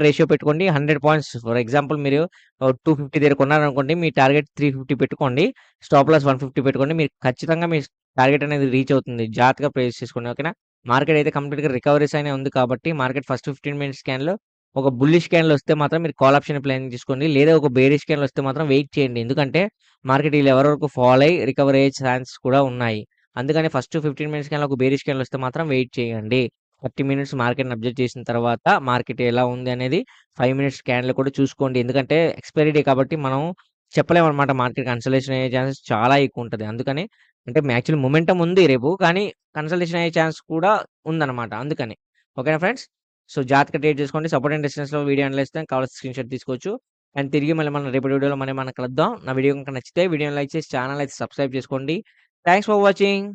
Ratio పెట్టుకోండి. 100 points for example మీరు 250 దగ్గర కొన్నారనుకోండి. మీ టార్గెట్ 350 పెట్టుకోండి. స్టాప్ లాస్ 150 పెట్టుకోండి. మీరు ఖచ్చితంగా మీ టార్గెట్ అనేది రీచ్ అవుతుంది. జాగ్రత్తగా ప్లేస్ చేసుకోండి. ఓకేనా? మార్కెట్ అయితే కంప్లీట్‌గా రికవరీస్ అనే ఉంది కాబట్టి మార్కెట్ ఫస్ట్ 15 మినిట్స్ స్కాన్‌లో ఒక బుల్లిష్ క్యాండిల్ వస్తే మాత్రం మీరు కాల్ ఆప్షన్ ప్లానింగ్ తీసుకోండి. లేదా ఒక బేరిష్ క్యాండిల్ వస్తే మాత్రం వెయిట్ చేయండి. ఎందుకంటే మార్కెట్ ఈ లెవెల్ వరకు ఫాల్ అయ్యి రికవర్ అయ్యే ఛాన్స్ కూడా ఉన్నాయి. అందుకని ఫస్ట్ 15 మినిట్స్ క్యాండిల్ ఒక బేరిష్ క్యాండిల్ వస్తే మాత్రం వెయిట్ చేయండి. 30 మినిట్స్ మార్కెట్‌ని అబ్జర్వ్ చేసిన తర్వాత మార్కెట్ ఎలా ఉంది అనేది 5 మినిట్స్ క్యాండిల్ కూడా చూసుకోండి. ఎందుకంటే ఎక్స్‌పైరీ డే కాబట్టి మనం చెప్పలేమనమాట. మార్కెట్ కన్సల్టేషన్ అయ్యే ఛాన్సెస్ చాలా ఎక్కువుంటది. అందుకని అంటే యాక్చువల్లీ మొమెంటమ్ ఉంది రేపు. కానీ కన్సల్టేషన్ అయ్యే ఛాన్స్ కూడా ఉందనమాట. అందుకని. ఓకేనా ఫ్రెండ్స్? సో, జాగ్రత్తగా ట్రేడ్ చేసుకోండి. సపోర్ట్ అండ్ రెసిస్టెన్స్‌లో వీడియో అనలైజ్ కావాల్సిన స్క్రీన్‌షాట్ తీసుకోవచ్చు. అండ్ తిరిగి మళ్ళీ మనం రేపటి వీడియోలో మనం కలుద్దాం. నా వీడియో గనుక నచ్చితే వీడియోని లైక్ చేసి ఛానెల్ అయితే సబ్స్క్రైబ్ చేసుకోండి. Thanks for watching.